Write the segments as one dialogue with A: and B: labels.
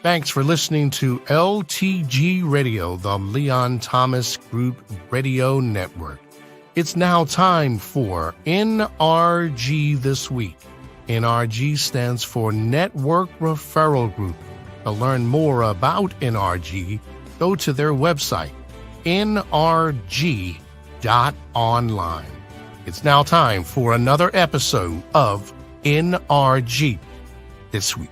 A: Thanks for listening to LTG Radio, the Leon Thomas Group Radio Network. It's now time for NRG This Week. NRG stands for Network Referral Group. To learn more about NRG, go to their website, nrg.online. It's now time for another episode of NRG This Week.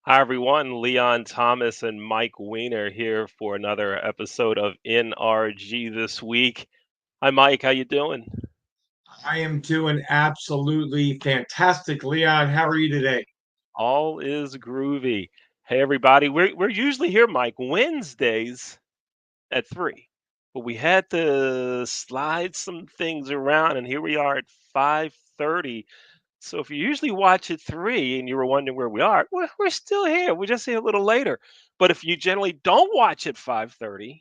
B: Hi, everyone. Leon Thomas and Mike Weiner here for another episode of NRG This Week. Hi, Mike. How you doing?
C: I am doing absolutely fantastic. Leon, how are you today?
B: All is groovy. Hey, everybody. We're usually here, Mike, Wednesdays at 3. But we had to slide some things around, and here we are at 5:30. So if you usually watch at 3 and you were wondering where we are, we're still here. We're just here a little later. But if you generally don't watch at 5:30,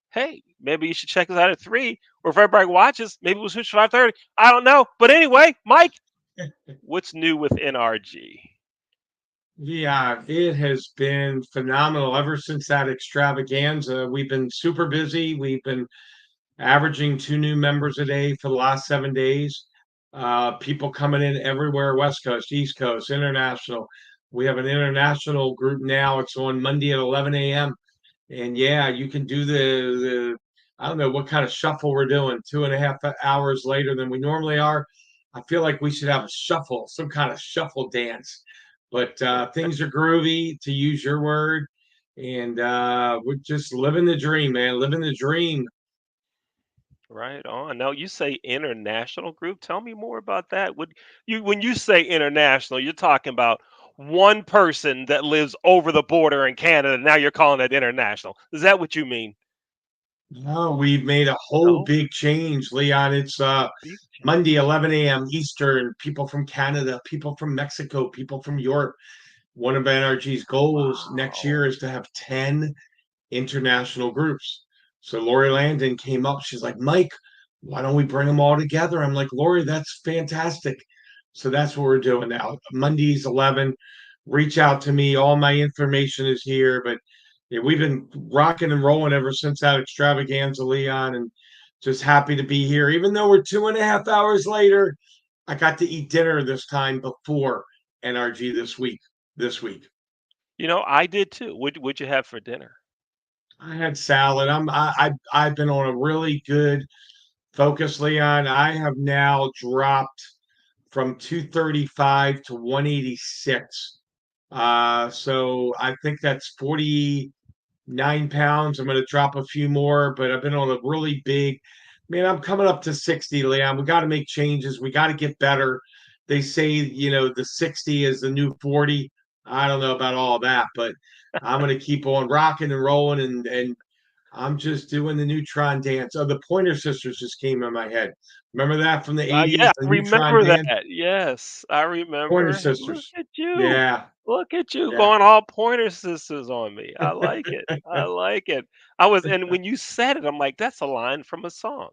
B: hey, maybe you should check us out at 3. Or if everybody watches, maybe we'll switch to 5:30. I don't know. But anyway, Mike, what's new with NRG?
C: Yeah, it has been phenomenal ever since that extravaganza. We've been super busy. We've been averaging 2 new members a day for the last 7 days. People coming in everywhere, West Coast, East Coast, international. We have an international group now. It's on Monday at 11 a.m. And yeah, you can do the I don't know what kind of shuffle we're doing 2.5 hours later than we normally are. I feel like we should have a shuffle, some kind of shuffle dance. But things are groovy, to use your word, and we're just living the dream, man. Living the dream.
B: Right on. Now you say international group. Tell me more about that. Would you when you say international, you're talking about one person that lives over the border in Canada. Now you're calling it international. Is that what you mean?
C: No, we've made a whole
B: No,
C: big change, Leon. It's
B: big
C: Monday,
B: change.
C: 11 a.m. Eastern. People from Canada, people from Mexico, people from Europe. One of NRG's goals next
B: Wow.
C: year is to have 10 international groups. So Lori Landon came up. She's like, Mike, why don't we bring them all together? I'm like, Lori, that's fantastic. So that's what we're doing now. Mondays, 11. Reach out to me. All my information is here. But yeah, we've been rocking and rolling ever since that extravaganza, Leon, and just happy to be here. Even though we're 2.5 hours later, I got to eat dinner this time before NRG this week. This week.
B: I did too. What'd you have for dinner?
C: I had salad. I've been on a really good focus, Leon. I have now dropped from 235 to 186. So I think that's 49 pounds. I'm going to drop a few more, but I've been on a really big. Man, I'm coming up to 60, Leon. We got to make changes. We got to get better. They say, the 60 is the new 40. I don't know about all that, but I'm going to keep on rocking and rolling, and I'm just doing the Neutron dance. Oh, the Pointer Sisters just came in my head. Remember that from the
B: Yeah,
C: 80s, the
B: I
C: Neutron
B: remember
C: dance?
B: that. Yes, I
C: Pointer
B: remember. Hey, look
C: Sisters.
B: at you.
C: Yeah,
B: Look at you
C: yeah.
B: going all Pointer Sisters on me. I like it. I like it. And when you said it, I'm like, that's a line from a song.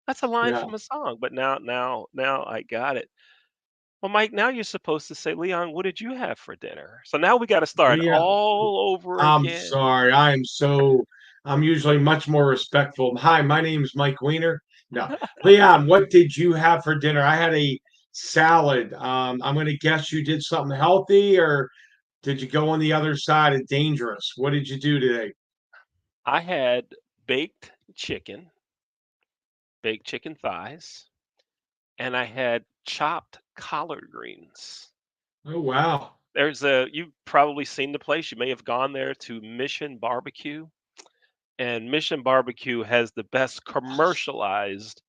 B: That's a line
C: Yeah.
B: from a song. But now I got it. Well, Mike, now you're supposed to say, Leon, what did you have for dinner? So now we got to start
C: Leon,
B: all over
C: I'm
B: again.
C: sorry. I'm usually much more respectful. Hi, my name's Mike Weiner. No, Leon, what did you have for dinner? I had a salad. I'm going to guess you did something healthy, or did you go on the other side of dangerous? What did you do today?
B: I had baked chicken, baked chicken thighs, and I had chopped collard greens.
C: Oh, wow.
B: You've probably seen the place. You may have gone there to Mission Barbecue, and Mission Barbecue has the best commercialized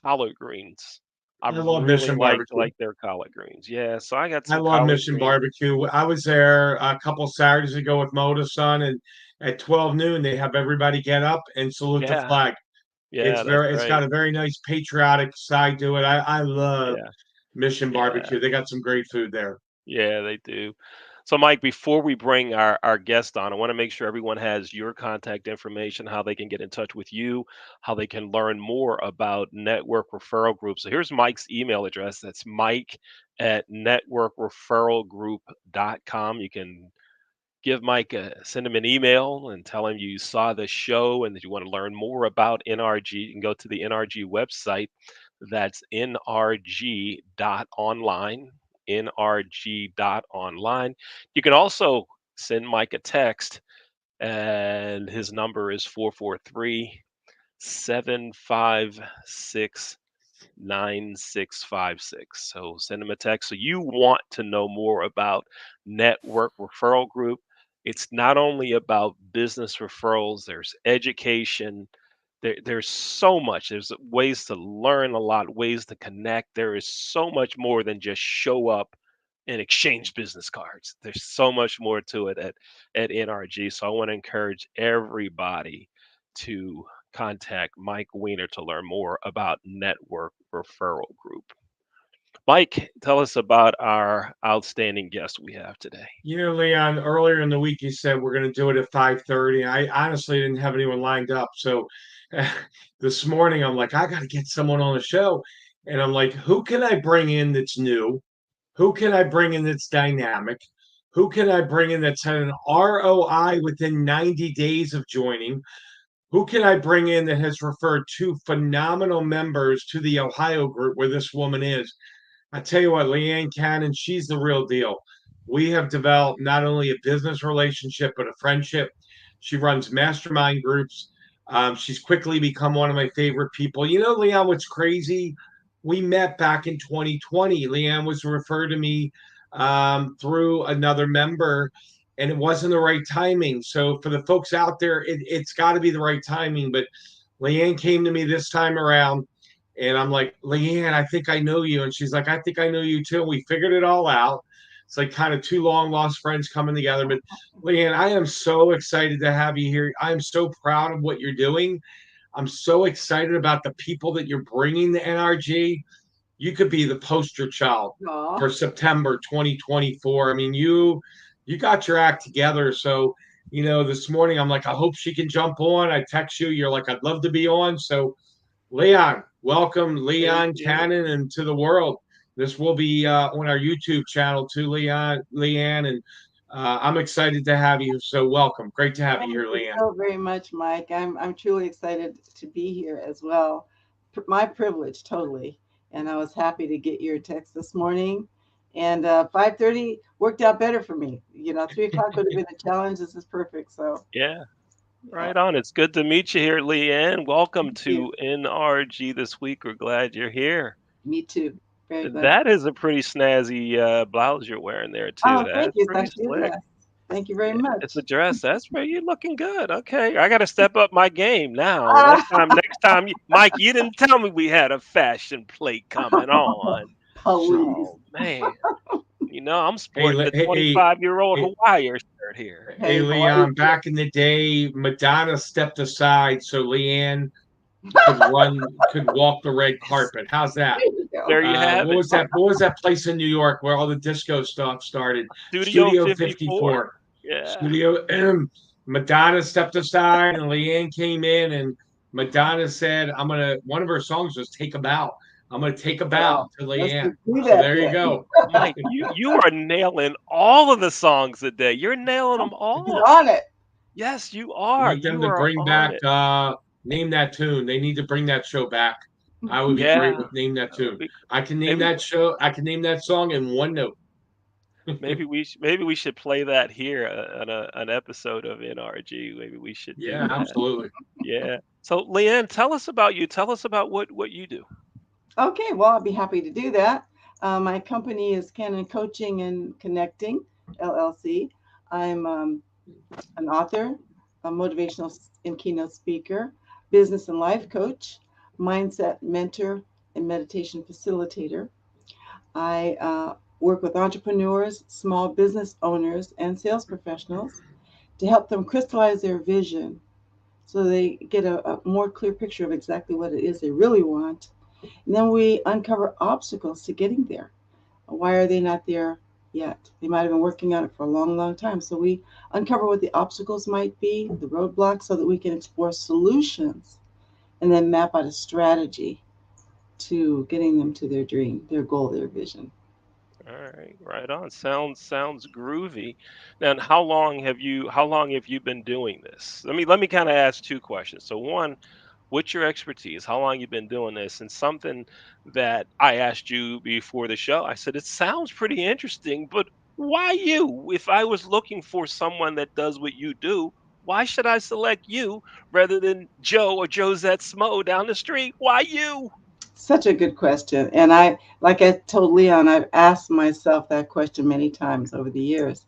B: collard greens. I
C: I love
B: really
C: Mission
B: like
C: Barbecue.
B: like their collard greens. Yeah, so I got
C: I
B: some
C: love
B: collard
C: Mission
B: greens.
C: Barbecue. I was there a couple Saturdays ago with Moda Son, and at 12 noon they have everybody get up and salute the
B: Yeah,
C: flag.
B: Yeah, that's
C: It's
B: right.
C: got a very nice patriotic side to it. I love
B: Yeah,
C: Mission
B: yeah.
C: Barbecue. They got some great food there.
B: Yeah, they do. So, Mike, before we bring our guest on, I want to make sure everyone has your contact information, how they can get in touch with you, how they can learn more about Network Referral Group. So, here's Mike's email address. That's Mike at networkreferralgroup.com. You can give Mike send him an email and tell him you saw the show and that you want to learn more about NRG. You can go to the NRG website. That's nrg.online. nrg.online. You can also send Mike a text, and his number is 443-756 9656. So send them a text. So you want to know more about Network Referral Group. It's not only about business referrals, there's education. There's so much. There's ways to learn a lot, ways to connect. There is so much more than just show up and exchange business cards. There's so much more to it at NRG. So I want to encourage everybody to contact Mike Weiner to learn more about Network Referral Group. Mike, tell us about our outstanding guest we have today.
C: You know, Leon, earlier in the week you said we're going to do it at 5:30. I honestly didn't have anyone lined up. So this morning I'm like, I got to get someone on the show. And I'm like, who can I bring in that's new? Who can I bring in that's dynamic? Who can I bring in that's had an ROI within 90 days of joining? Who can I bring in that has referred two phenomenal members to the Ohio group where this woman is? I tell you what, Leanne Cannon, she's the real deal. We have developed not only a business relationship, but a friendship. She runs mastermind groups. She's quickly become one of my favorite people. You know, Leanne, what's crazy? We met back in 2020. Leanne was referred to me through another member, and it wasn't the right timing. So, for the folks out there, it's got to be the right timing. But Leanne came to me this time around and I'm like, Leanne, I think I know you. And she's like, I think I know you too. And we figured it all out. It's like kind of two long lost friends coming together. But Leanne, I am so excited to have you here. I am so proud of what you're doing. I'm so excited about the people that you're bringing to NRG. You could be the poster child
D: Aw.
C: for September 2024. I mean, you got your act together. So, you know, this morning I'm like, I hope she can jump on. I text you. You're like, I'd love to be on. So Leon, welcome
B: Thank
C: Leon
B: you.
C: Cannon and to the world. This will be on our YouTube channel too, Leanne, and I'm excited to have you. So welcome. Great to have you
D: Thank
C: here,
D: you
C: Leanne.
D: so very much, Mike. I'm truly excited to be here as well. My privilege, totally. And I was happy to get your text this morning. And 5:30 worked out better for me. 3 o'clock would have been a challenge. This is perfect. So,
B: Yeah,
D: yeah,
B: right on. It's good to meet you here, Leanne. Welcome
D: thank you.
B: to NRG this week. We're glad you're here.
D: Me too. Very glad.
B: That is a pretty snazzy blouse you're wearing there too.
D: Oh, thank
B: That's
D: you. It's
B: pretty
D: actually a
B: slick.
D: dress. Thank you very
B: Yeah,
D: much.
B: it's a dress. That's where you're looking good. Okay, I got to step up my game now.
D: Ah,
B: Mike, you didn't tell me we had a fashion plate coming on.
D: Please.
B: Oh man, I'm
C: Hey,
B: sporting the
C: hey,
B: 25-year-old
C: hey,
B: Hawaii shirt here.
C: hey,
D: Hey, Hawaii
C: Leon. Back in the day, Madonna stepped aside so Leanne could walk the red carpet. How's that?
D: There you go.
B: There you have
C: What
B: it.
C: was that? What was that place in New York where all the disco stuff started?
B: Studio
C: Studio
B: 54.
C: 54.
B: Yeah.
C: Studio. Madonna stepped aside, and Leanne came in, and Madonna said, "I'm gonna." One of her songs was "Take a Bow." I'm gonna take a bow
D: Well,
C: to
D: let's
C: Leanne.
D: just do
C: So
D: that
C: there you
D: then.
C: go.
B: Mike, you are nailing all of the songs today. You're nailing them
D: He's
B: all.
D: on it.
B: Yes, you
C: I
B: are.
C: want them
B: You
C: to
B: are
C: bring
B: on
C: back
B: it.
C: Name That Tune. They need to bring that show back. I would be great
B: Yeah.
C: with Name That
B: That would
C: Tune.
B: be
C: I can name
B: maybe
C: that show. I can name that song in one note.
B: maybe we should play that here on an episode of NRG. Maybe we should do
C: Yeah,
B: that.
C: absolutely.
B: Yeah. So, Leanne, tell us about you. Tell us about what you do.
D: Okay, well, I'll be happy to do that. My company is Canon Coaching and Connecting, LLC. I'm an author, a motivational and keynote speaker, business and life coach, mindset mentor, and meditation facilitator. I work with entrepreneurs, small business owners, and sales professionals to help them crystallize their vision so they get a more clear picture of exactly what it is they really want. And then we uncover obstacles to getting there. Why are they not there yet? They might have been working on it for a long, long time. So we uncover what the obstacles might be, the roadblocks, so that we can explore solutions and then map out a strategy to getting them to their dream, their goal, their vision.
B: All right, right on. Sounds groovy. Now, and how long have you been doing this? Let me kind of ask two questions. So one, what's your expertise? How long you been doing this? And something that I asked you before the show, I said it sounds pretty interesting, but why you? If I was looking for someone that does what you do, why should I select you rather than Joe or Josette Smo down the street? Why you?
D: Such a good question. And like I told Leon, I've asked myself that question many times over the years.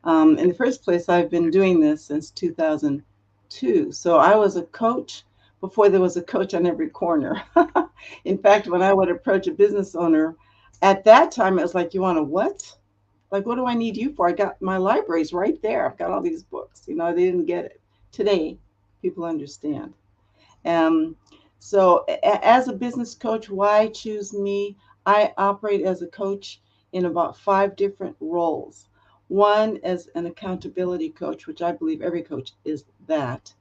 D: In the first place, I've been doing this since 2002. So I was a coach before there was a coach on every corner. In fact, when I would approach a business owner, at that time, it was like, you want a what? Like, what do I need you for? I got my libraries right there. I've got all these books. They didn't get it. Today, people understand. Um, so, as a business coach, why choose me? I operate as a coach in about five different roles. One as an accountability coach, which I believe every coach is that.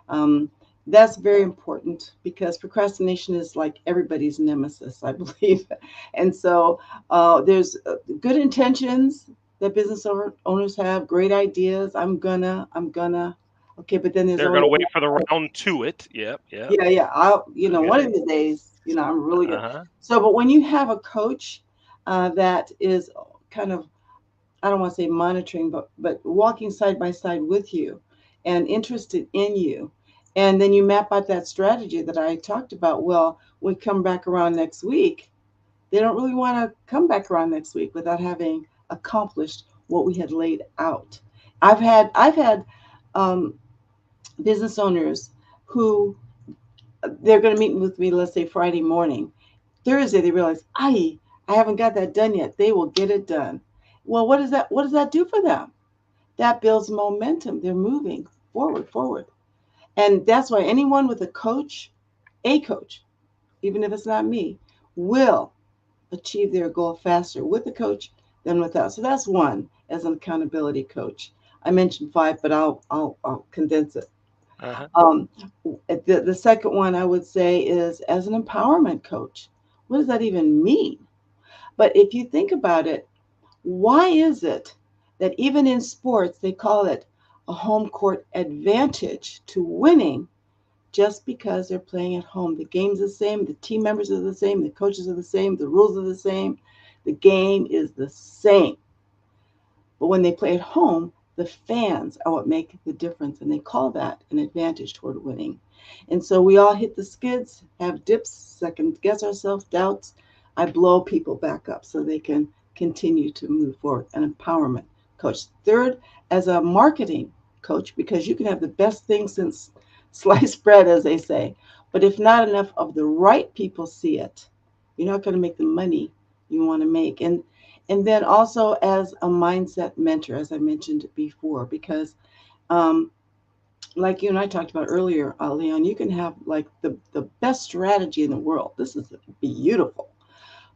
D: Um, that's very important because procrastination is like everybody's nemesis, I believe. And so there's good intentions that business owners have, great ideas. I'm gonna. Okay, but then there's
B: They're
D: always
B: gonna wait for the round to it. Yep, yep.
D: yeah, yeah. One
B: Okay.
D: of the days, I'm really good.
B: Uh-huh.
D: So, but when you have a coach that is kind of, I don't want to say monitoring, but walking side by side with you and interested in you, and then you map out that strategy that I talked about. Well, we come back around next week. They don't really want to come back around next week without having accomplished what we had laid out. I've had um, business owners who they're going to meet with me, let's say Friday morning. Thursday, they realize, I haven't got that done yet. They will get it done. Well, what does that do for them? That builds momentum. They're moving forward, forward. And that's why anyone with a coach, even if it's not me, will achieve their goal faster with a coach than without. So that's one as an accountability coach. I mentioned five, but I'll condense it.
B: Uh-huh.
D: Um, the second one I would say is as an empowerment coach. What does that even mean? But if you think about it, why is it that even in sports they call it a home court advantage to winning just because they're playing at home? The game's the same, the team members are the same, the coaches are the same, the rules are the same, the game is the same. But when they play at home, the fans are what make the difference, and they call that an advantage toward winning. And so we all hit the skids, have dips, second guess ourselves, doubts. I blow people back up so they can continue to move forward. An empowerment coach. Third, as a marketing coach, because you can have the best thing since sliced bread, as they say, but if not enough of the right people see it, you're not going to make the money you want to make. And then also as a mindset mentor, as I mentioned before, because um, like you and I talked about earlier, Leon, you can have like the best strategy in the world. This is beautiful.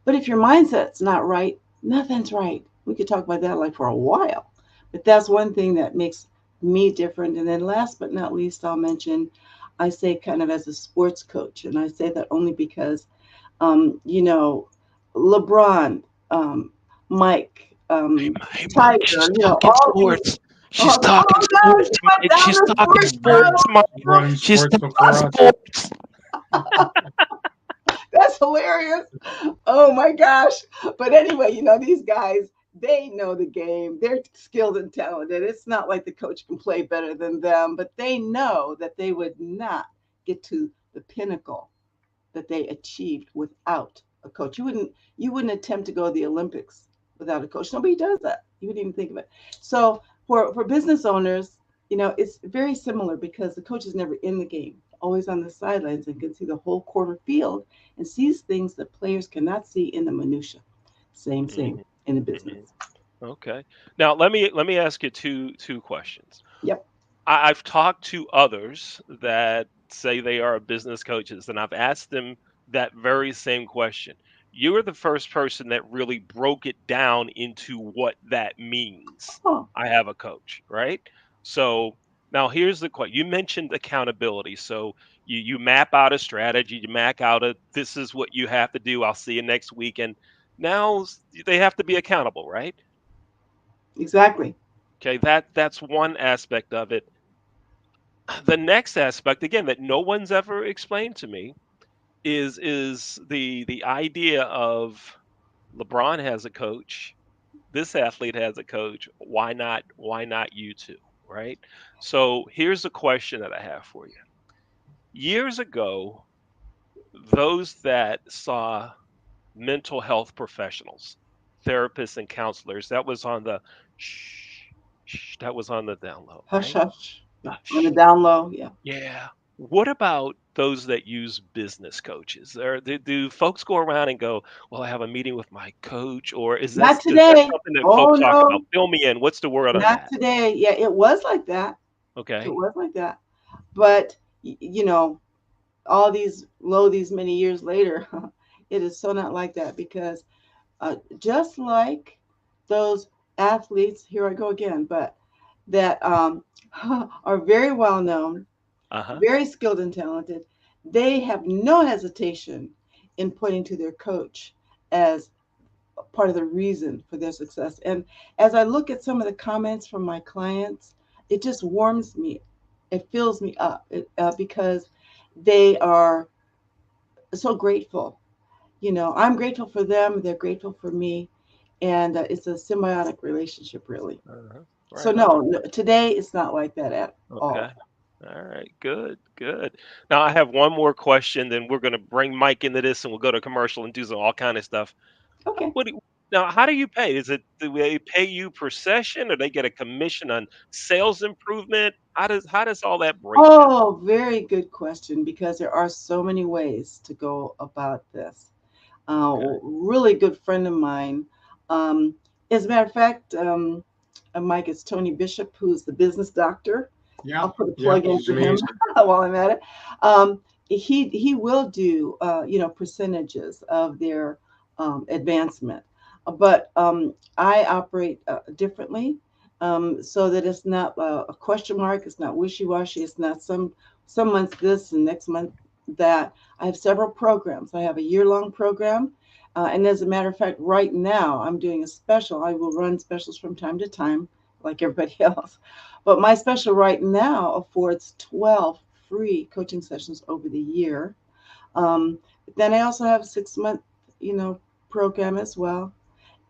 D: But if your mindset's not right, nothing's right. We could talk about that like for a while. But that's one thing that makes me different. And then last but not least, I'll mention I say kind of as a sports coach. And I say that only because you know, LeBron, um, Mike,
B: Hey, Mike,
D: Tiger,
B: she's talking
D: all these.
B: sports. She's
D: Oh,
B: talking
D: oh no,
B: sports,
D: she went
B: Mike.
D: down
B: She's
D: the
B: talking
D: sports
B: sports,
C: Runs
B: Mike.
C: running
B: She's
C: sports
B: talking
C: before us.
B: sports.
D: That's hilarious. Oh my gosh. But anyway, these guys, they know the game. They're skilled and talented. It's not like the coach can play better than them, but they know that they would not get to the pinnacle that they achieved without a coach. You wouldn't attempt to go to the Olympics without a coach. Nobody does that. You wouldn't even think of it. So for business owners, it's very similar because the coach is never in the game, always on the sidelines and can see the whole quarter field and sees things that players cannot see in the minutia. Same
B: Mhm,
D: in the
B: mhm.
D: business.
B: Okay. Now let me ask you two questions.
D: Yep.
B: I've talked to others that say they are business coaches, and I've asked them that very same question. You were the first person that really broke it down into what that means.
D: Oh,
B: I have a coach, right? So now here's the question. You mentioned accountability. So you map out a strategy, you map out a this is what you have to do. I'll see you next week. And now they have to be accountable, right?
D: exactly.
B: Okay, that's one aspect of it. The next aspect, again, that no one's ever explained to me is the idea of LeBron has a coach, this athlete has a coach, why not you too, right? So here's a question that I have for you. Years ago, those that saw mental health professionals, therapists and counselors, that was on the shh, that was on the down low,
D: Hush,
B: right?
D: hush. Yeah. On the
B: Hush.
D: down low. Yeah.
B: Yeah. What about those that use business coaches? Or do folks go around and go, "Well, I have a meeting with my coach," or
D: Not
B: is that
D: today.
B: something that
D: Oh
B: folks talk about?
D: no,
B: Fill me in. What's the word on
D: not
B: that?
D: today. Yeah, it was like that. It
B: Okay.
D: was like that. But all these many years later, it is so not like that because just like those athletes, here I go again, but that are very well known,
B: Uh-huh.
D: very skilled and talented, they have no hesitation in pointing to their coach as part of the reason for their success. And as I look at some of the comments from my clients, it just warms me. It fills me up because they are so grateful. I'm grateful for them. They're grateful for me. And it's a symbiotic relationship, really.
B: Uh-huh.
D: So,
B: Right
D: no,
B: on.
D: no, today it's not like that at
B: Okay.
D: all.
B: All right. Good. Good. Now I have one more question, then we're gonna bring Mike into this and we'll go to commercial and do some all kind of stuff.
D: Okay.
B: What do you, now, how do you pay? Do they pay you per session or they get a commission on sales improvement? How does all that break down?
D: Oh, very good question because there are so many ways to go about this.
B: Okay.
D: Really good friend of mine. Um, as a matter of fact, Mike, it's Tony Bishop, who's the business doctor.
C: Yeah,
D: I'll put a
C: yeah,
D: plug in
C: he's
D: for him
C: amazing.
D: while I'm at it. He will do percentages of their advancement, but I operate differently, so that it's not a question mark. It's not wishy washy. It's not some months this and next month that. I have several programs. I have a year-long program. And as a matter of fact, right now I'm doing a special. I will run specials from time to time, like everybody else. But my special right now affords 12 free coaching sessions over the year. Um, then I also have a 6 month, you know, program as well.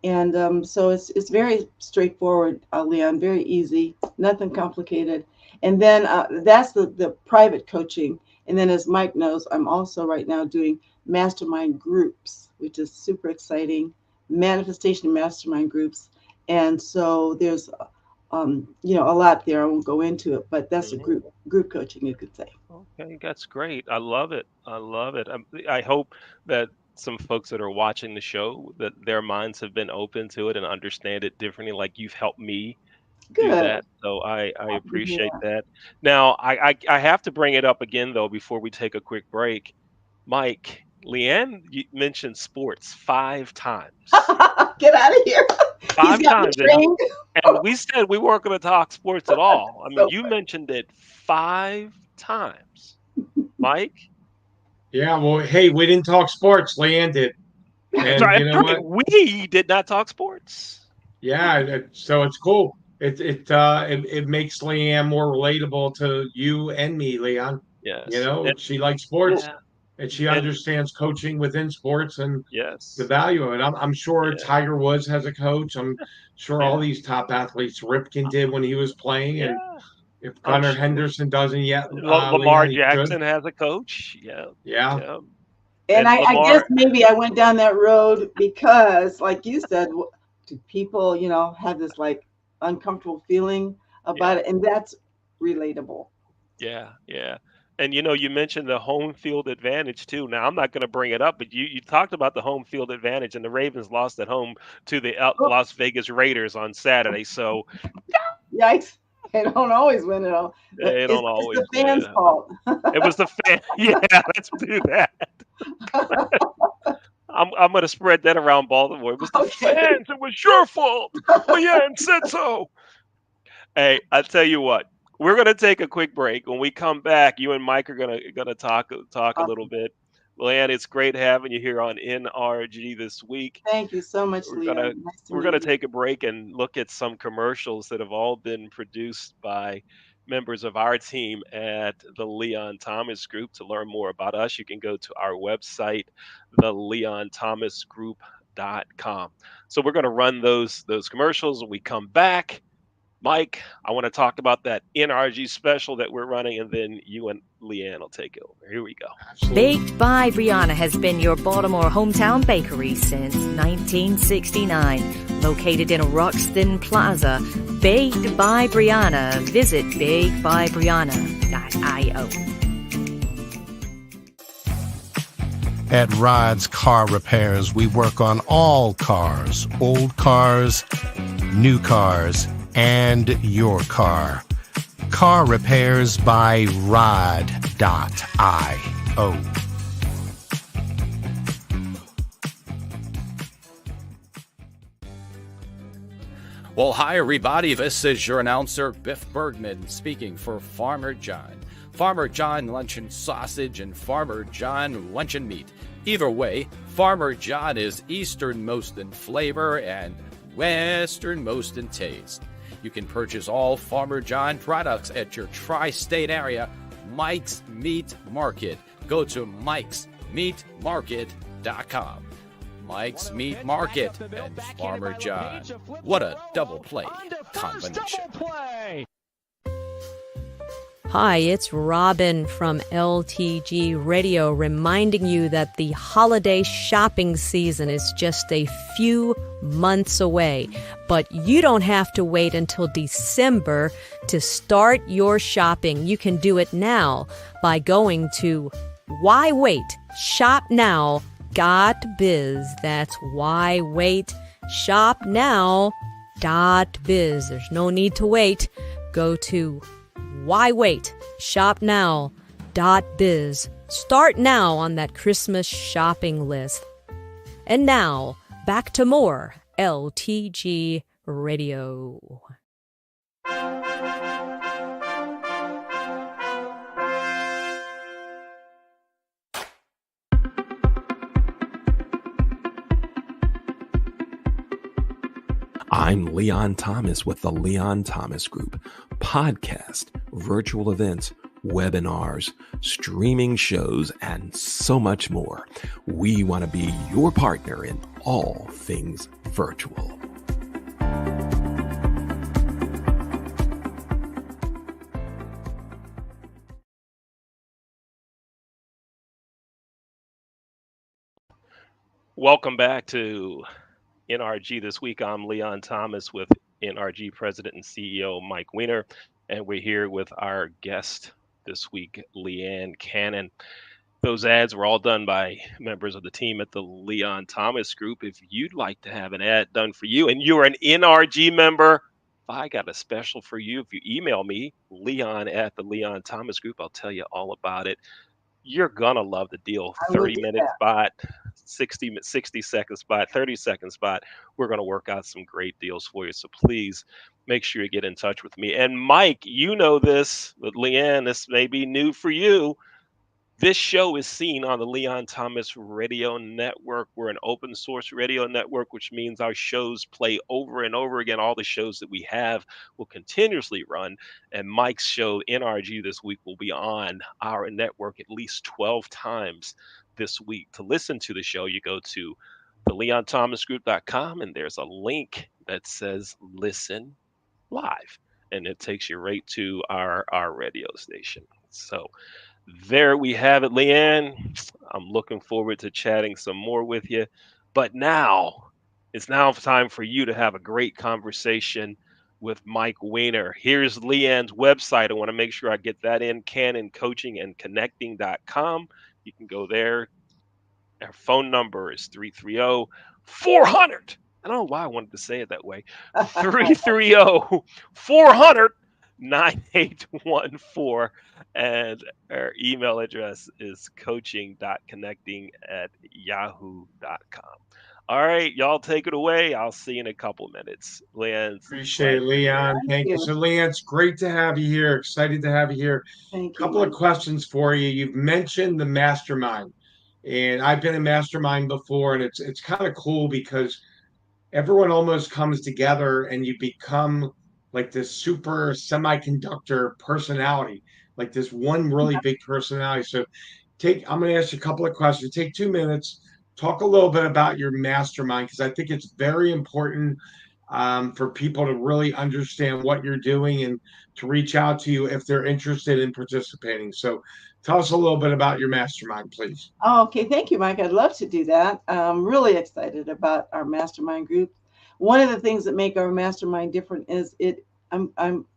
D: And so it's very straightforward, Leon, very easy, nothing complicated. And then that's the private coaching. And then, as Mike knows, I'm also right now doing mastermind groups, which is super exciting. Manifestation mastermind groups, and so there's a lot there. I won't go into it, but that's a
B: Mhm.
D: group coaching, you could say.
B: Okay, that's great. I love it. I love it. I hope that some folks that are watching the show that their minds have been open to it and understand it differently, like you've helped me do
D: Good.
B: that. So I
D: Happy to hear
B: appreciate
D: that.
B: that. Now I have to bring it up again though before we take a quick break. Mike, Leanne mentioned sports 5 times.
D: Get out of here. He's
B: Five
D: got me
B: times,
D: trained.
B: and we said we weren't going to talk sports at all. I mean,
D: So
B: you mentioned it 5 times, Mike.
C: Yeah, well, hey, we didn't talk sports. Leanne did,
B: That's
C: and
B: right.
C: you know
B: That's right.
C: what?
B: We did not talk sports.
C: Yeah, so it's cool. It makes Leanne more relatable to you and me, Leon. You
B: Yes,
C: know,
B: and
C: she likes sports
B: yeah,
C: and she
B: and
C: understands coaching within sports and the
B: yes,
C: value of it. I'm sure
B: yeah,
C: Tiger Woods has a coach. I'm sure all
B: yeah,
C: these top athletes, Ripken did when he was playing, and
B: yeah.
C: if
B: I'm
C: Gunnar
B: sure
C: Henderson doesn't yet,
B: Lamar
C: Leanne, he should.
B: Jackson has a coach. Yeah,
C: Yeah,
B: yeah,
D: And
B: and
D: I guess
B: Lamar.
D: maybe I went down that road because, like you said, do people, have this like uncomfortable feeling
B: Yeah,
D: about it? And that's relatable.
B: yeah, yeah. And you mentioned the home field advantage too. Now, I'm not going to bring it up, but you talked about the home field advantage, and the Ravens lost at home to the
D: Oh,
B: Las Vegas Raiders on Saturday. So
D: yikes. They don't always win it all. But
B: They
D: it's,
B: don't
D: it's the
B: always win.
D: fans' fault.
B: It was the fan. Yeah, let's do that. I'm gonna spread that around Baltimore. It was the
D: Okay.
B: fans. It was your fault. Leanne said so. Hey, I tell you what, we're gonna take a quick break. When we come back, you and Mike are gonna talk a little
D: Awesome.
B: bit. Leanne, it's great having you here on NRG this week.
D: Thank you so much,
B: We're
D: Leah.
B: gonna
D: Nice to
B: we're
D: meet
B: gonna
D: you.
B: take a break and look at some commercials that have all been produced by members of our team at the Leon Thomas Group. To learn more about us, you can go to our website, theleonthomasgroup.com. So we're gonna run those commercials when we come back. Mike, I want to talk about that NRG special that we're running, and then you and Leanne will take it over. Here we go.
C: Absolutely.
E: Baked by Brianna has been your Baltimore hometown bakery since 1969. Located in Roxton Plaza, Baked by Brianna. Visit bakedbybrianna.io.
A: At Rod's Car Repairs, we work on all cars, old cars, new cars, and your car. Car Repairs by Rod.io.
F: Well, hi, everybody. This is your announcer, Biff Bergman, speaking for Farmer John. Farmer John Luncheon Sausage and Farmer John Luncheon Meat. Either way, Farmer John is easternmost in flavor and westernmost in taste. You can purchase all Farmer John products at your tri-state area, Mike's Meat Market. Go to mikesmeatmarket.com. Mike's Meat Market and Farmer John. What a double play combination.
G: Hi, it's Robin from LTG Radio reminding you that the holiday shopping season is just a few months away. But you don't have to wait until December to start your shopping. You can do it now by going to Why Wait? Shop Now. .biz. That's why wait. Shop now. .biz. There's no need to wait. Go to why wait. Shop now. .biz. Start now on that Christmas shopping list. And now, back to more LTG Radio.
H: I'm Leon Thomas with the Leon Thomas Group. Podcast, virtual events, webinars, streaming shows, and so much more. We want to be your partner in all things virtual.
B: Welcome back to NRG This Week. I'm Leon Thomas with NRG President and CEO Mike Weiner, and we're here with our guest this week, Leanne Cannon. Those ads were all done by members of the team at the Leon Thomas Group. If you'd like to have an ad done for you and you're an NRG member, I got a special for you. If you email me, Leon at the Leon Thomas Group, I'll tell you all about it. You're going to love the deal.
D: I will
B: 30-minute spot, 60-second spot, 30-second spot. We're going to work out some great deals for you. So please make sure you get in touch with me. And Mike, you know this, but Leanne, this may be new for you. This show is seen on the Leon Thomas Radio Network. We're an open source radio network, which means our shows play over and over again. All the shows that we have will continuously run. And Mike's show, NRG This Week, will be on our network at least 12 times this week. To listen to the show, you go to theleonthomasgroup.com, and there's a link that says Listen Live. And it takes you right to our radio station. So there we have it, Leanne. I'm looking forward to chatting some more with you. But now, it's now time for you to have a great conversation with Mike Weiner. Here's Leanne's website. I want to make sure I get that in, canoncoachingandconnecting.com. You can go there. Our phone number is 330-400. I don't know why I wanted to say it that way. 330-400. 9814, and our email address is coaching.connecting@yahoo.com. All right, y'all take it away. I'll see you in a couple minutes. Lance,
C: Appreciate
B: glad
C: it,
B: you're here.
C: Leon.
D: Thank
C: Thank you.
D: you.
C: So, Lance, great to have you here. Excited to have you here.
D: Thank you,
C: Couple of
D: Mike.
C: questions for you. You've mentioned the mastermind, and I've been in mastermind before, and it's kind of cool because everyone almost comes together and you become like this super semiconductor personality, like this one really big personality. So I'm going to ask you a couple of questions. Take 2 minutes, talk a little bit about your mastermind, because I think it's very important for people to really understand what you're doing and to reach out to you if they're interested in participating. So tell us a little bit about your mastermind, please.
D: Oh, okay, thank you, Mike. I'd love to do that. I'm really excited about our mastermind group. One of the things that make our mastermind different is I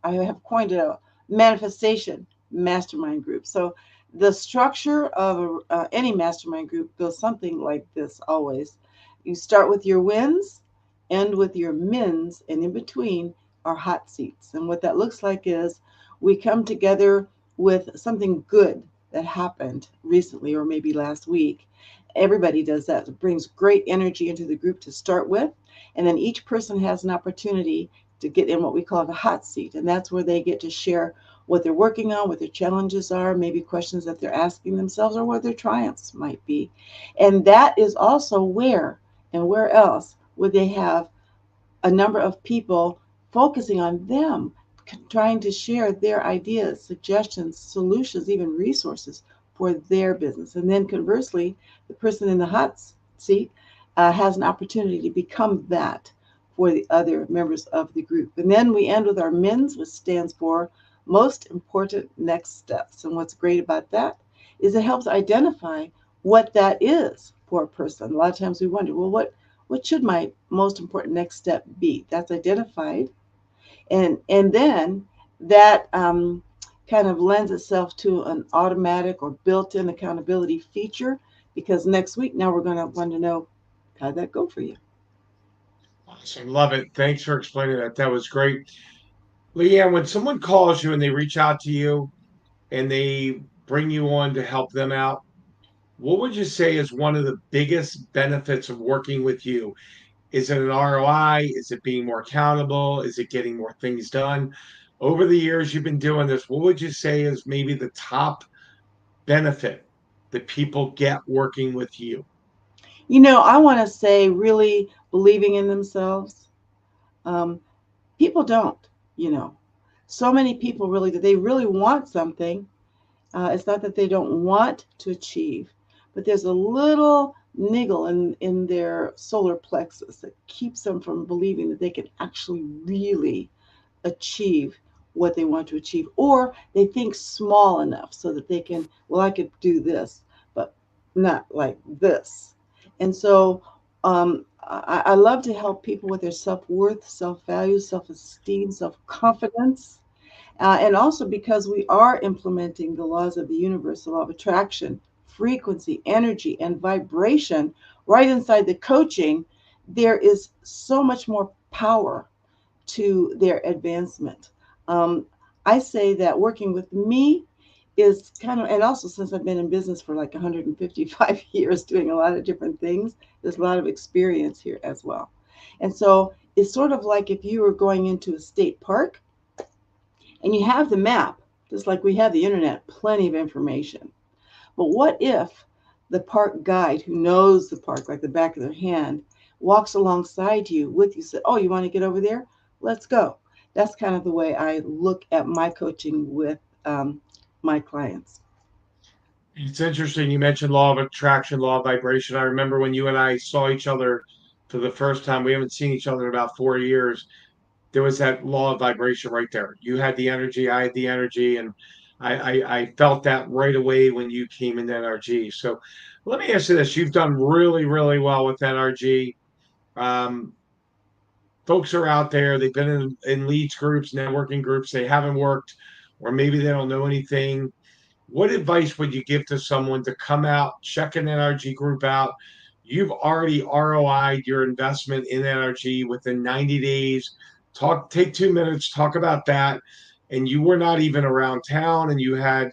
D: have coined it a manifestation mastermind group. So the structure of any mastermind group goes something like this always. You start with your wins, end with your mins, and in between are hot seats. And what that looks like is we come together with something good that happened recently or maybe last week. Everybody does that. It brings great energy into the group to start with. And then each person has an opportunity to get in what we call the hot seat. And that's where they get to share what they're working on, what their challenges are, maybe questions that they're asking themselves, or what their triumphs might be. And that is also where else would they have a number of people focusing on them, trying to share their ideas, suggestions, solutions, even resources for their business. And then conversely, the person in the hot seat has an opportunity to become that for the other members of the group. And then we end with our MINS, which stands for Most Important Next Steps. And what's great about that is it helps identify what that is for a person. A lot of times we wonder, well, what should my most important next step be? That's identified, and then that kind of lends itself to an automatic or built-in accountability feature, because next week now we're going to want to know, how'd that go for you?
C: Awesome. Love it. Thanks for explaining that. That was great. Leanne, when someone calls you and they reach out to you and they bring you on to help them out, what would you say is one of the biggest benefits of working with you? Is it an ROI? Is it being more accountable? Is it getting more things done? Over the years you've been doing this, what would you say is maybe the top benefit that people get working with you?
D: I want to say really believing in themselves. Um, People don't, you know. So many people really do. They really want something. It's not that they don't want to achieve, but there's a little niggle in their solar plexus that keeps them from believing that they can actually really achieve what they want to achieve. Or they think small enough so that they can, well, I could do this, but not like this. And so I love to help people with their self-worth, self-value, self-esteem, self-confidence, and also because we are implementing the laws of the universe, the law of attraction, frequency, energy, and vibration right inside the coaching, there is so much more power to their advancement. Um, I say that working with me is kind of, and also since I've been in business for like 155 years, doing a lot of different things, there's a lot of experience here as well. And so it's sort of like if you were going into a state park and you have the map, just like we have the internet, plenty of information. But what if the park guide who knows the park like the back of their hand walks alongside you with you, said, oh, you want to get over there? Let's go. That's kind of the way I look at my coaching with my clients.
C: It's interesting. You mentioned law of attraction, law of vibration. I remember when you and I saw each other for the first time. We haven't seen each other in about 4 years. There was that law of vibration right there. You had the energy, I had the energy, and I felt that right away when you came into NRG. So let me ask you this. You've done really, really well with NRG. Um, Folks are out there, they've been in leads groups, networking groups, they haven't worked, or maybe they don't know anything. What advice would you give to someone to come out, check an NRG group out? You've already ROI'd your investment in NRG within 90 days. Take 2 minutes, talk about that. and you were not even around town, and you had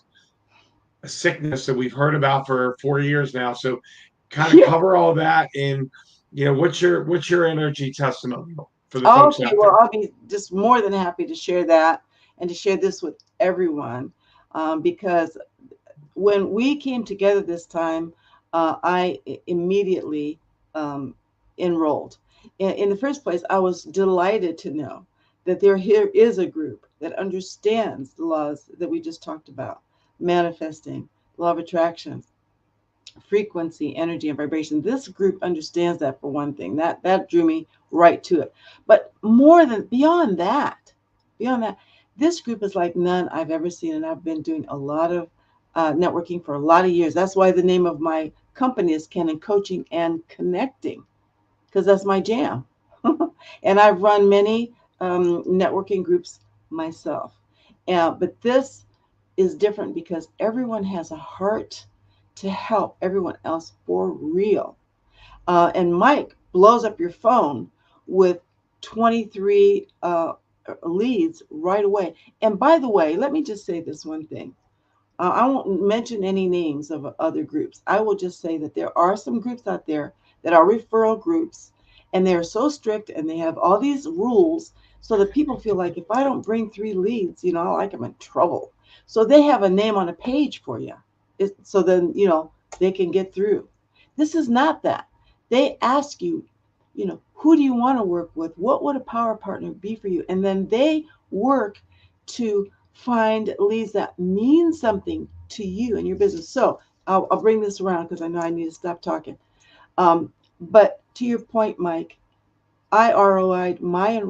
C: a sickness that we've heard about for 4 years now. So kind of
D: Yeah.
C: cover all that, and what's your energy testimonial for the folks
D: Okay,
C: out there?
D: well, I'll be just more than happy to share that and to share this with everyone, because when we came together this time, I immediately um, enrolled. In the first place, I was delighted to know that here is a group that understands the laws that we just talked about: manifesting, law of attraction, frequency, energy, and vibration. This group understands that, for one thing. That drew me right to it. But beyond that, this group is like none I've ever seen, and I've been doing a lot of networking for a lot of years. That's why the name of my company is Canon Coaching and Connecting, because that's my jam. And I've run many networking groups myself. But this is different because everyone has a heart to help everyone else for real. And Mike blows up your phone with 23 leads right away. And by the way, let me just say this one thing. I won't mention any names of other groups. I will just say that there are some groups out there that are referral groups, and they're so strict and they have all these rules so that people feel like if I don't bring 3 leads, like I'm in trouble. So they have a name on a page for you. So then, they can get through. This is not that. They ask you, who do you want to work with? What would a power partner be for you? And then they work to find leads that mean something to you and your business. So I'll bring this around because I know I need to stop talking. But to your point, Mike, I ROI'd my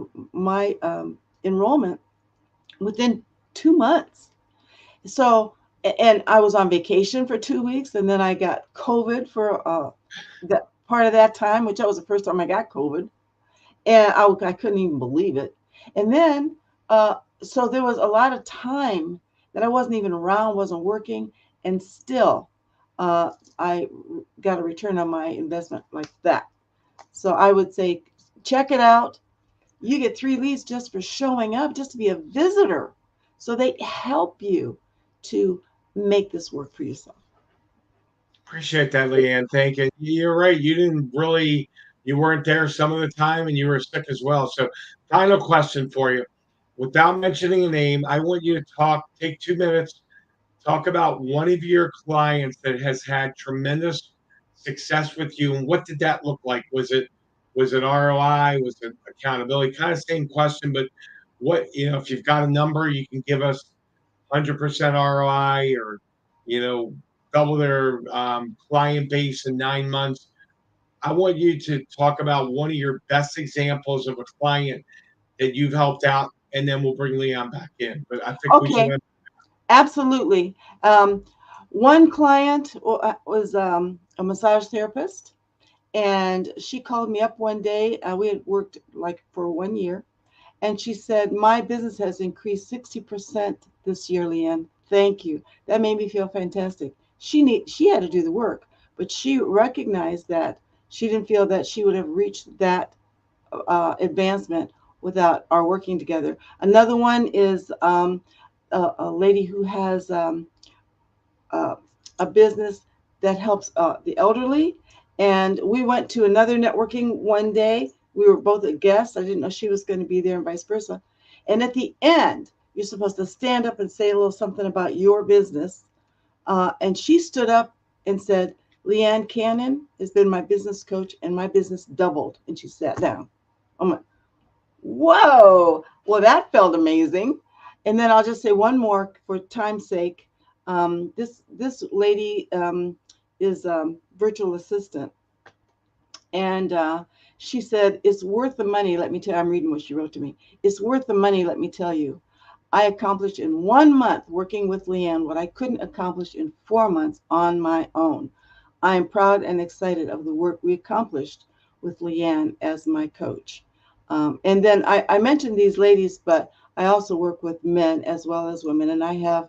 D: enrollment within 2 months. So, and I was on vacation for 2 weeks, and then I got COVID for that part of that time, which that was the first time I got COVID, and I couldn't even believe it. And then, so there was a lot of time that I wasn't even around, wasn't working, and still, I got a return on my investment like that. So I would say, check it out. You get 3 leads just for showing up, just to be a visitor. So they help you to make this work for yourself.
C: Appreciate that, Leanne. Thank you. You're right. You weren't there some of the time, and you were sick as well. So, final question for you. Without mentioning a name, I want you to take 2 minutes, talk about one of your clients that has had tremendous success with you, and what did that look like? Was it ROI? Was it accountability? Kind of same question, but if you've got a number, you can give us 100% ROI, or you know double their client base in 9 months. I want you to talk about one of your best examples of a client that you've helped out, and then we'll bring Leon back in. But I think we should
D: Okay,
C: have.
D: absolutely. One client was a massage therapist, and she called me up one day. We had worked like for 1 year, and she said, "My business has increased 60% this year, Leanne. Thank you. That made me feel fantastic." She had to do the work, but she recognized that she didn't feel that she would have reached that advancement without our working together. Another one is a lady who has uh, a business that helps the elderly. And we went to another networking one day. We were both a guest. I didn't know she was going to be there, and vice versa. And at the end, you're supposed to stand up and say a little something about your business. And she stood up and said, "Leanne Cannon has been my business coach, and my business doubled." And she sat down. I'm like, whoa. Well, that felt amazing. And then I'll just say one more for time's sake. This lady is virtual assistant, and she said, "It's worth the money. Let me tell you." I'm reading what she wrote to me. "It's worth the money. Let me tell you. I accomplished in 1 month working with Leanne what I couldn't accomplish in 4 months on my own. I am proud and excited of the work we accomplished with Leanne as my coach." And then I mentioned these ladies, but I also work with men as well as women, and I have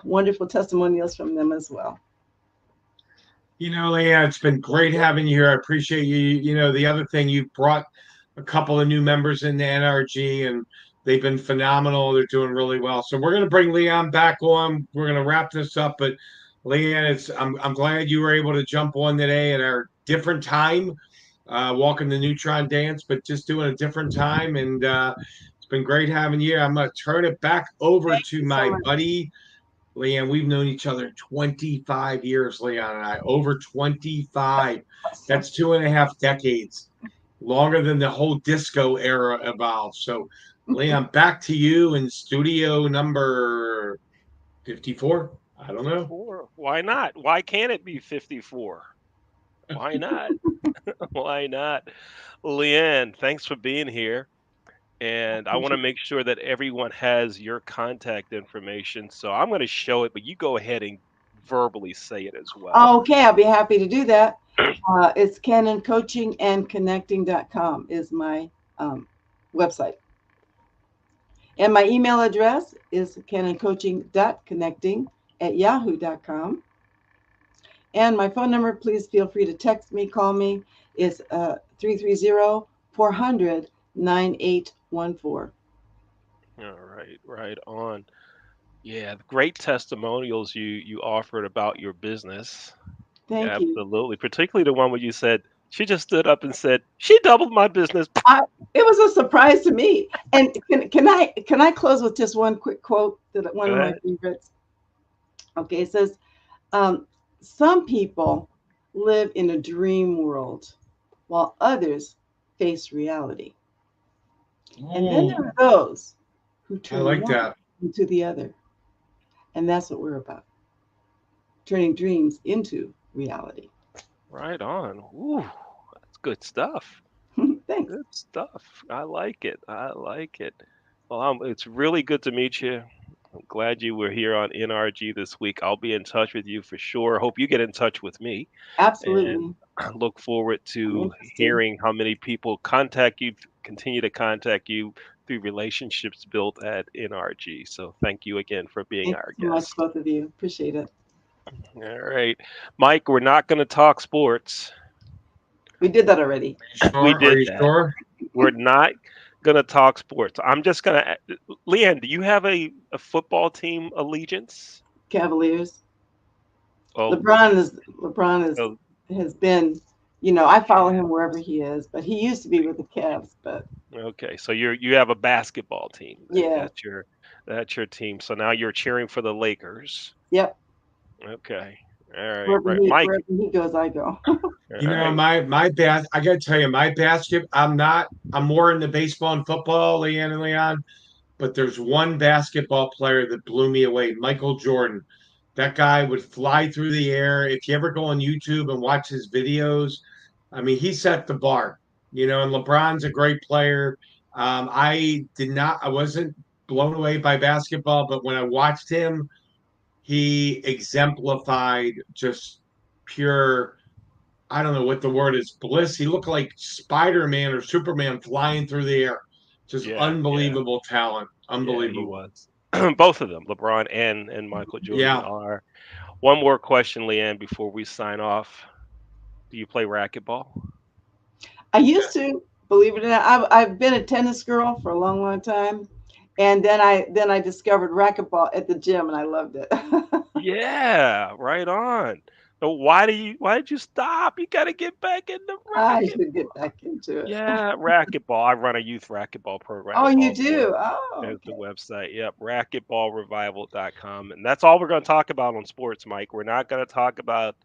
D: wonderful testimonials from them as well.
C: Leanne, it's been great having you here. I appreciate you. The other thing, you've brought a couple of new members in the NRG, and They've been phenomenal. They're doing really well. So we're going to bring Leon back on. We're going to wrap this up. But Leon, I'm glad you were able to jump on today at our different time, walking the Neutron dance, but just doing a different time. And it's been great having you. I'm going to turn it back over to
D: you so
C: my
D: much.
C: buddy, Leon. We've known each other 25 years, Leon and I, over 25. That's 2.5 decades, longer than the whole disco era evolved. So, Leon, back to you in studio number 54. I don't know.
B: 54. Why not? Why can't it be 54? Why not? Why not? Leanne, thanks for being here. And I want to make sure that everyone has your contact information. So I'm going to show it, but you go ahead and verbally say it as well.
D: Okay, I'll be happy to do that. It's canoncoachingandconnecting.com is my website. And my email address is canoncoaching.connecting@yahoo.com. And my phone number, please feel free to text me, call me, is 330-400-9814.
B: All right, right on. Yeah, great testimonials you offered about your business.
D: Thank you.
B: Absolutely, particularly the one where you said she just stood up and said she doubled my business.
D: It was a surprise to me. And can I close with just one quick quote that one of my favorites? Okay, it says, some people live in a dream world while others face reality. And then there are those who turn one into the other. And that's what we're about. Turning dreams into reality.
B: Right on. Ooh, that's good stuff.
D: Thanks.
B: Good stuff. I like it. I like it. Well, it's really good to meet you. I'm glad you were here on NRG this week. I'll be in touch with you for sure. Hope you get in touch with me.
D: Absolutely.
B: And I look forward to hearing how many people contact you, continue to contact you through relationships built at NRG. So thank you again for being our
D: Thanks so much,
B: guest.
D: both of you. Appreciate it.
B: All right. Mike, we're not going to talk sports.
D: We did that already.
B: We did
C: Are you
B: that.
C: sure?
B: We're not going to talk sports. I'm just going to. Leanne, do you have a football team allegiance?
D: Cavaliers.
B: Oh,
D: LeBron has been, I follow him wherever he is, but he used to be with the Cavs, but
B: okay. So you have a basketball team.
D: Yeah.
B: That's your team. So now you're cheering for the Lakers.
D: Yep.
B: Okay. All right.
D: Wherever
B: Right. Mike.
D: wherever he goes, I go.
C: My I gotta tell you, my basket, I'm more into baseball and football, Leanne and Leon, but there's one basketball player that blew me away, Michael Jordan. That guy would fly through the air. If you ever go on YouTube and watch his videos, I mean, he set the bar, and LeBron's a great player. I wasn't blown away by basketball, but when I watched him, he exemplified just pure, I don't know what the word is, bliss. He looked like Spider-Man or Superman flying through the air. Just unbelievable talent. Unbelievable.
B: Yeah, he was. Both of them, LeBron and Michael Jordan are. One more question, Leanne, before we sign off. Do you play racquetball?
D: I used to, believe it or not. I've been a tennis girl for a long, long time. And then I discovered racquetball at the gym and I loved it.
B: Yeah, right on. So why did you stop? You got to get back into racquetball.
D: I should get back into it.
B: Yeah, racquetball. I run a youth racquetball program.
D: Oh, you do? Oh,
B: there's the website. Yep, racquetballrevival.com. And that's all we're going to talk about on sports, Mike. We're not going to talk about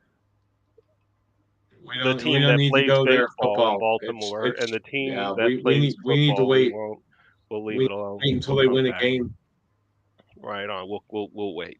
B: the team that plays baseball in Baltimore and the team that plays football.
C: We need to wait.
B: We'll leave it alone.
C: Wait until they win a game.
B: Right on. We'll wait.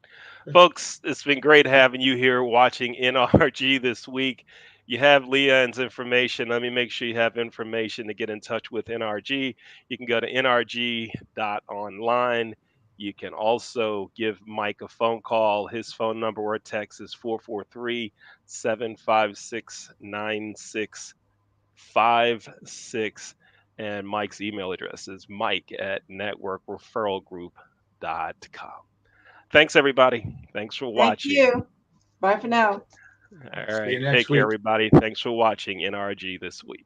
B: Folks, it's been great having you here watching NRG this week. You have Leon's information. Let me make sure you have information to get in touch with NRG. You can go to nrg.online. You can also give Mike a phone call. His phone number or text is 443-756-9656. And Mike's email address is mike@networkreferralgroup.com. Thanks, everybody. Thanks for watching.
D: Thank you. Bye for now.
B: All right. Take care, everybody. Thanks for watching NRG this week.